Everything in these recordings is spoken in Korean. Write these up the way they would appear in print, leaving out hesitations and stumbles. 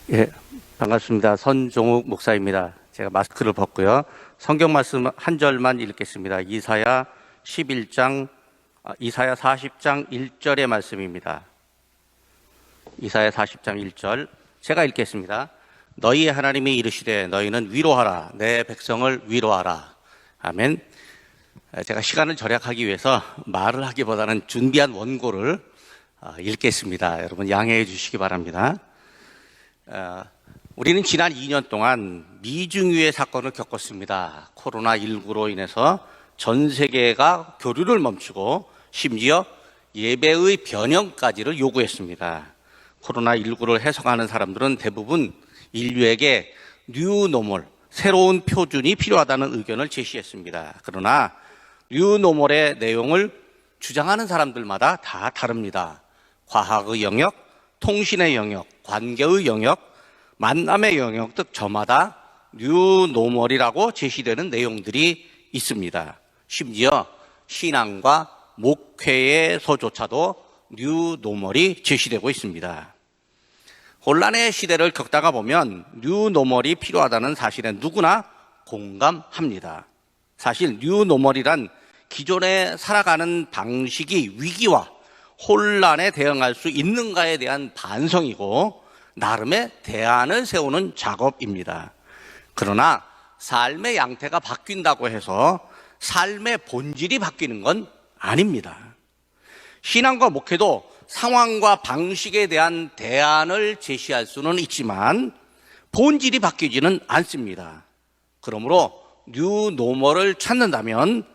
예, 반갑습니다. 선종욱 목사입니다. 제가 마스크를 벗고요. 성경 말씀 한 절만 읽겠습니다. 이사야 40장 1절의 말씀입니다. 이사야 40장 1절 제가 읽겠습니다. 너희 하나님이 이르시되 너희는 위로하라. 내 백성을 위로하라. 아멘. 제가 시간을 절약하기 위해서 말을 하기보다는 준비한 원고를 읽겠습니다. 여러분 양해해 주시기 바랍니다. 우리는 지난 2년 동안 미중유해 사건을 겪었습니다. 코로나19로 인해서 전 세계가 교류를 멈추고 심지어 예배의 변형까지를 요구했습니다. 코로나19를 해석하는 사람들은 대부분 인류에게 뉴노멀, 새로운 표준이 필요하다는 의견을 제시했습니다. 그러나 뉴노멀의 내용을 주장하는 사람들마다 다 다릅니다. 과학의 영역, 통신의 영역, 관계의 영역, 만남의 영역 등 저마다 뉴노멀이라고 제시되는 내용들이 있습니다. 심지어 신앙과 목회에서조차도 뉴노멀이 제시되고 있습니다. 혼란의 시대를 겪다가 보면 뉴노멀이 필요하다는 사실에 누구나 공감합니다. 사실 뉴노멀이란 기존에 살아가는 방식이 위기와 혼란에 대응할 수 있는가에 대한 반성이고 나름의 대안을 세우는 작업입니다. 그러나 삶의 양태가 바뀐다고 해서 삶의 본질이 바뀌는 건 아닙니다. 신앙과 목회도 상황과 방식에 대한 대안을 제시할 수는 있지만 본질이 바뀌지는 않습니다. 그러므로 뉴노멀을 찾는다면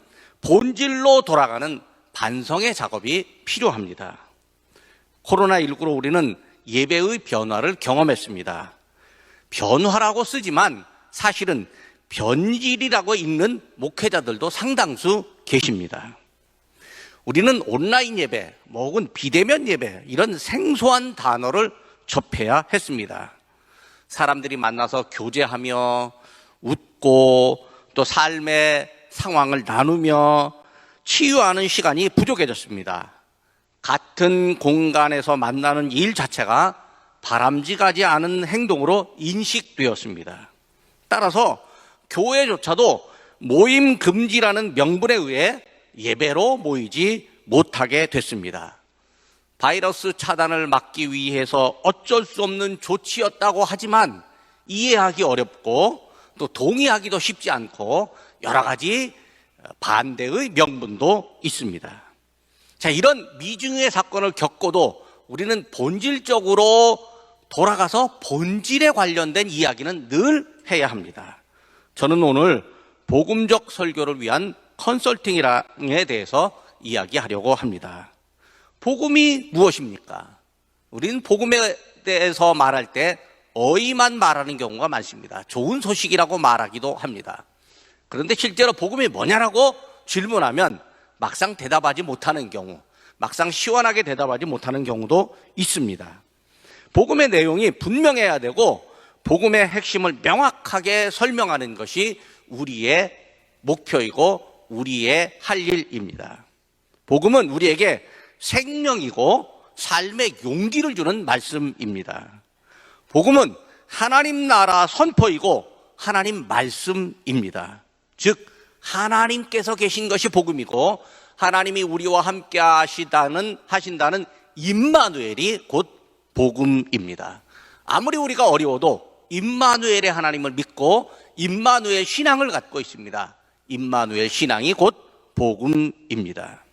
본질로 돌아가는 반성의 작업이 필요합니다. 코로나19로 우리는 예배의 변화를 경험했습니다. 변화라고 쓰지만 사실은 변질이라고 읽는 목회자들도 상당수 계십니다. 우리는 온라인 예배, 혹은 비대면 예배 이런 생소한 단어를 접해야 했습니다. 사람들이 만나서 교제하며 웃고 또 삶의 상황을 나누며 치유하는 시간이 부족해졌습니다. 같은 공간에서 만나는 일 자체가 바람직하지 않은 행동으로 인식되었습니다. 따라서 교회조차도 모임 금지라는 명분에 의해 예배로 모이지 못하게 됐습니다. 바이러스 차단을 막기 위해서 어쩔 수 없는 조치였다고 하지만 이해하기 어렵고 또 동의하기도 쉽지 않고 여러 가지 반대의 명분도 있습니다. 자, 이런 미중유해 사건을 겪고도 우리는 본질적으로 돌아가서 본질에 관련된 이야기는 늘 해야 합니다. 저는 오늘 복음적 설교를 위한 컨설팅에 대해서 이야기하려고 합니다. 복음이 무엇입니까? 우리는 복음에 대해서 말할 때 어휘만 말하는 경우가 많습니다. 좋은 소식이라고 말하기도 합니다. 그런데 실제로 복음이 뭐냐라고 질문하면 막상 대답하지 못하는 경우, 막상 시원하게 대답하지 못하는 경우도 있습니다. 복음의 내용이 분명해야 되고 복음의 핵심을 명확하게 설명하는 것이 우리의 목표이고 우리의 할 일입니다. 복음은 우리에게 생명이고 삶의 용기를 주는 말씀입니다. 복음은 하나님 나라 선포이고 하나님 말씀입니다. 즉 하나님께서 계신 것이 복음이고 하나님이 우리와 함께 하신다는 임마누엘이 곧 복음입니다. 아무리 우리가 어려워도 임마누엘의 하나님을 믿고 임마누엘 신앙을 갖고 있습니다. 임마누엘 신앙이 곧 복음입니다.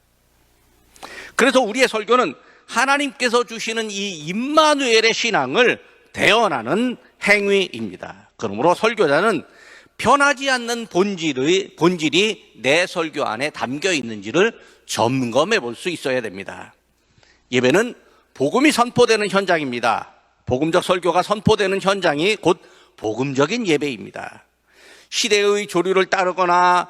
그래서 우리의 설교는 하나님께서 주시는 이 임마누엘의 신앙을 대언하는 행위입니다. 그러므로 설교자는 변하지 않는 본질이 내 설교 안에 담겨 있는지를 점검해 볼 수 있어야 됩니다. 예배는 복음이 선포되는 현장입니다. 복음적 설교가 선포되는 현장이 곧 복음적인 예배입니다. 시대의 조류를 따르거나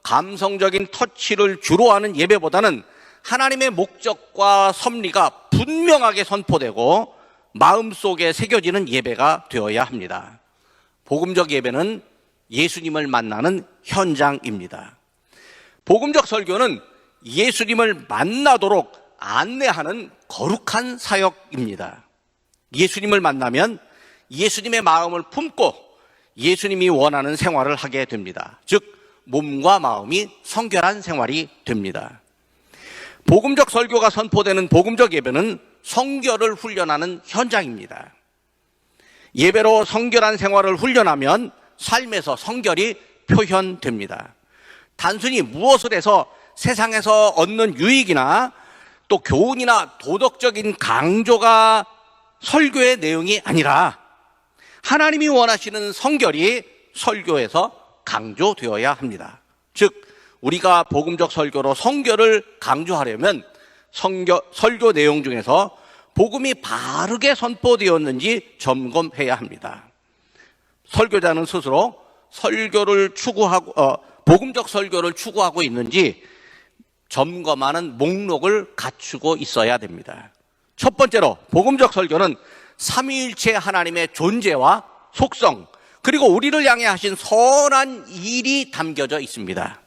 감성적인 터치를 주로 하는 예배보다는 하나님의 목적과 섭리가 분명하게 선포되고 마음속에 새겨지는 예배가 되어야 합니다. 복음적 예배는 예수님을 만나는 현장입니다. 복음적 설교는 예수님을 만나도록 안내하는 거룩한 사역입니다. 예수님을 만나면 예수님의 마음을 품고 예수님이 원하는 생활을 하게 됩니다. 즉 몸과 마음이 성결한 생활이 됩니다. 복음적 설교가 선포되는 복음적 예배는 성결을 훈련하는 현장입니다. 예배로 성결한 생활을 훈련하면 삶에서 성결이 표현됩니다. 단순히 무엇을 해서 세상에서 얻는 유익이나 또 교훈이나 도덕적인 강조가 설교의 내용이 아니라 하나님이 원하시는 성결이 설교에서 강조되어야 합니다. 즉 우리가 복음적 설교로 성결을 강조하려면 설교 내용 중에서 복음이 바르게 선포되었는지 점검해야 합니다. 설교자는 스스로 설교를 추구하고 복음적 설교를 추구하고 있는지 점검하는 목록을 갖추고 있어야 됩니다. 첫 번째로 복음적 설교는 삼위일체 하나님의 존재와 속성 그리고 우리를 향해 하신 선한 일이 담겨져 있습니다.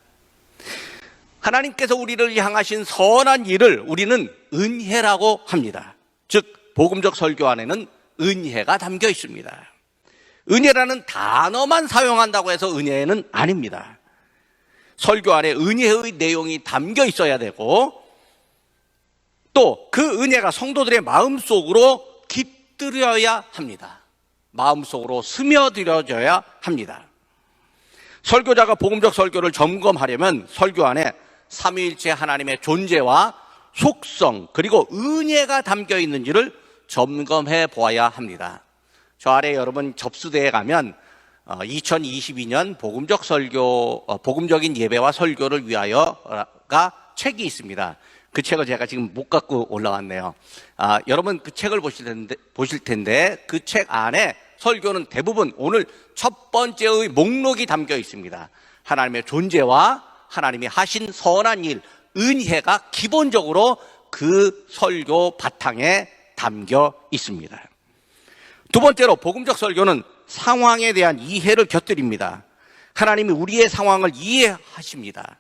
하나님께서 우리를 향하신 선한 일을 우리는 은혜라고 합니다. 즉 복음적 설교 안에는 은혜가 담겨 있습니다. 은혜라는 단어만 사용한다고 해서 은혜는 아닙니다. 설교 안에 은혜의 내용이 담겨 있어야 되고 또 그 은혜가 성도들의 마음속으로 깃들여야 합니다. 마음속으로 스며들어져야 합니다. 설교자가 복음적 설교를 점검하려면 설교 안에 삼위일체 하나님의 존재와 속성 그리고 은혜가 담겨 있는지를 점검해 보아야 합니다. 저 아래 여러분 접수대에 가면 2022년 복음적인 예배와 설교를 위하여가 책이 있습니다. 그 책을 제가 지금 못 갖고 올라왔네요. 여러분 그 책을 보실 텐데 그 책 안에 설교는 대부분 오늘 첫 번째의 목록이 담겨 있습니다. 하나님의 존재와 하나님이 하신 선한 일, 은혜가 기본적으로 그 설교 바탕에 담겨 있습니다. 두 번째로 복음적 설교는 상황에 대한 이해를 곁들입니다. 하나님이 우리의 상황을 이해하십니다.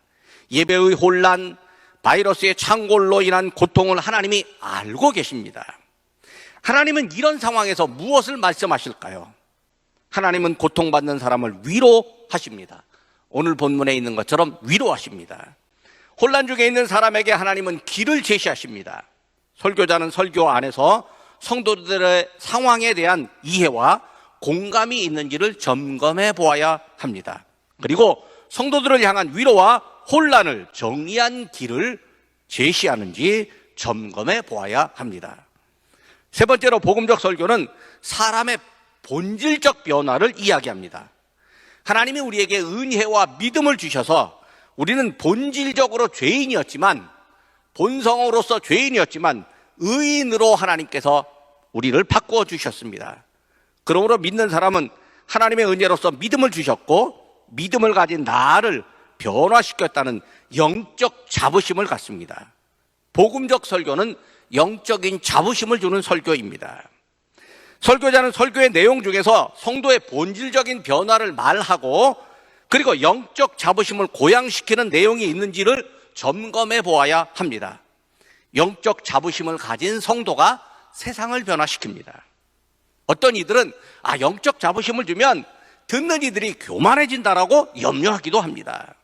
예배의 혼란, 바이러스의 창궐로 인한 고통을 하나님이 알고 계십니다. 하나님은 이런 상황에서 무엇을 말씀하실까요? 하나님은 고통받는 사람을 위로하십니다. 오늘 본문에 있는 것처럼 위로하십니다. 혼란 중에 있는 사람에게 하나님은 길을 제시하십니다. 설교자는 설교 안에서 성도들의 상황에 대한 이해와 공감이 있는지를 점검해 보아야 합니다. 그리고 성도들을 향한 위로와 혼란을 정리한 길을 제시하는지 점검해 보아야 합니다. 세 번째로 복음적 설교는 사람의 본질적 변화를 이야기합니다. 하나님이 우리에게 은혜와 믿음을 주셔서 우리는 본질적으로 죄인이었지만 본성으로서 죄인이었지만 의인으로 하나님께서 우리를 바꾸어 주셨습니다. 그러므로 믿는 사람은 하나님의 은혜로서 믿음을 주셨고 믿음을 가진 나를 변화시켰다는 영적 자부심을 갖습니다. 복음적 설교는 영적인 자부심을 주는 설교입니다. 설교자는 설교의 내용 중에서 성도의 본질적인 변화를 말하고 그리고 영적 자부심을 고양시키는 내용이 있는지를 점검해 보아야 합니다. 영적 자부심을 가진 성도가 세상을 변화시킵니다. 어떤 이들은 영적 자부심을 주면 듣는 이들이 교만해진다라고 염려하기도 합니다.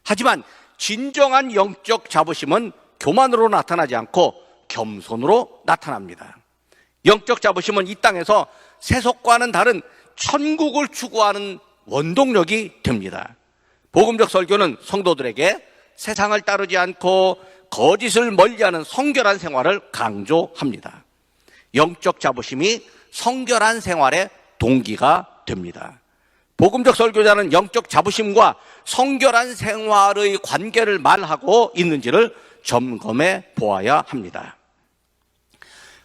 하지만 진정한 영적 자부심은 교만으로 나타나지 않고 겸손으로 나타납니다. 영적 자부심은 이 땅에서 세속과는 다른 천국을 추구하는 원동력이 됩니다. 복음적 설교는 성도들에게 세상을 따르지 않고 거짓을 멀리하는 성결한 생활을 강조합니다. 영적 자부심이 성결한 생활의 동기가 됩니다. 복음적 설교자는 영적 자부심과 성결한 생활의 관계를 말하고 있는지를 점검해 보아야 합니다.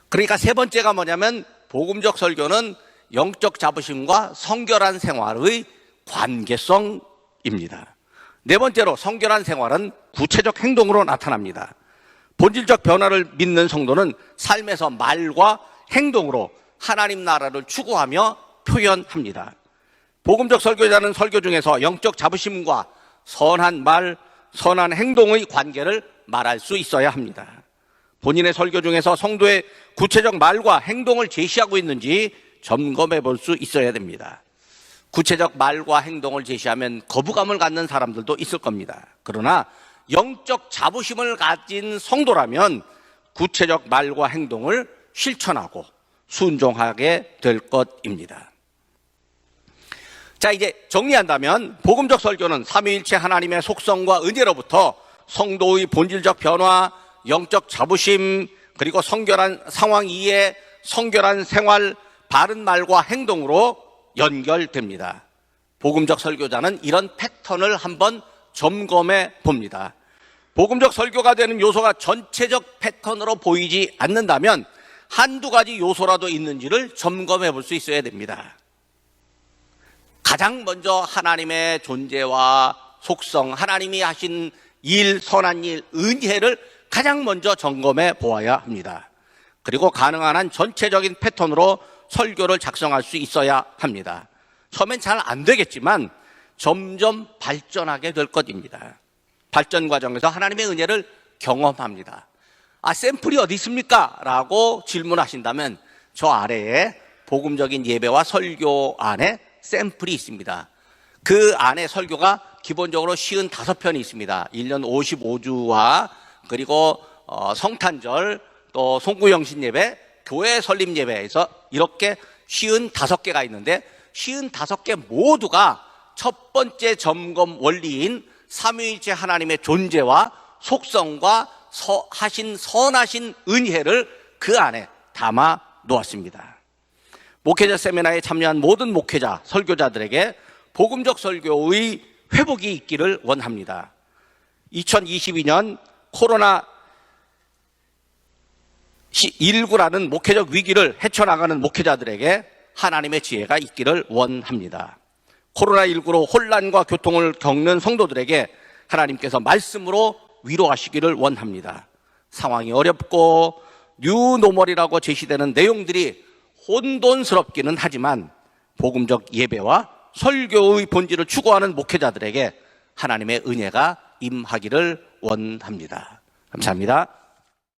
그러니까 세 번째가 뭐냐면 복음적 설교는 영적 자부심과 성결한 생활의 관계성입니다. 네 번째로 성결한 생활은 구체적 행동으로 나타납니다. 본질적 변화를 믿는 성도는 삶에서 말과 행동으로 하나님 나라를 추구하며 표현합니다. 복음적 설교자는 설교 중에서 영적 자부심과 선한 말, 선한 행동의 관계를 말할 수 있어야 합니다. 본인의 설교 중에서 성도의 구체적 말과 행동을 제시하고 있는지 점검해 볼 수 있어야 됩니다. 구체적 말과 행동을 제시하면 거부감을 갖는 사람들도 있을 겁니다. 그러나 영적 자부심을 가진 성도라면 구체적 말과 행동을 실천하고 순종하게 될 것입니다. 자, 이제 정리한다면 복음적 설교는 삼위일체 하나님의 속성과 은혜로부터 성도의 본질적 변화, 영적 자부심, 그리고 성결한 상황 이해, 성결한 생활, 바른 말과 행동으로 연결됩니다. 복음적 설교자는 이런 패턴을 한번 점검해 봅니다. 복음적 설교가 되는 요소가 전체적 패턴으로 보이지 않는다면 한두 가지 요소라도 있는지를 점검해 볼 수 있어야 됩니다. 가장 먼저 하나님의 존재와 속성, 하나님이 하신 일, 선한 일, 은혜를 가장 먼저 점검해 보아야 합니다. 그리고 가능한 한 전체적인 패턴으로 설교를 작성할 수 있어야 합니다. 처음엔 잘 안 되겠지만 점점 발전하게 될 것입니다. 발전 과정에서 하나님의 은혜를 경험합니다. 샘플이 어디 있습니까? 라고 질문하신다면 저 아래에 복음적인 예배와 설교 안에 샘플이 있습니다. 그 안에 설교가 기본적으로 55편이 있습니다. 1년 55주와 그리고 성탄절, 또 송구영신 예배, 교회 설립 예배에서 이렇게 55개가 있는데 55개 모두가 첫 번째 점검 원리인 삼위일체 하나님의 존재와 속성과 하신 선하신 은혜를 그 안에 담아 놓았습니다. 목회자 세미나에 참여한 모든 목회자, 설교자들에게 복음적 설교의 회복이 있기를 원합니다. 2022년 코로나 19라는 목회적 위기를 헤쳐나가는 목회자들에게 하나님의 지혜가 있기를 원합니다. 코로나19로 혼란과 교통을 겪는 성도들에게 하나님께서 말씀으로 위로하시기를 원합니다. 상황이 어렵고 뉴노멀이라고 제시되는 내용들이 혼돈스럽기는 하지만 복음적 예배와 설교의 본질을 추구하는 목회자들에게 하나님의 은혜가 임하기를 원합니다. 감사합니다.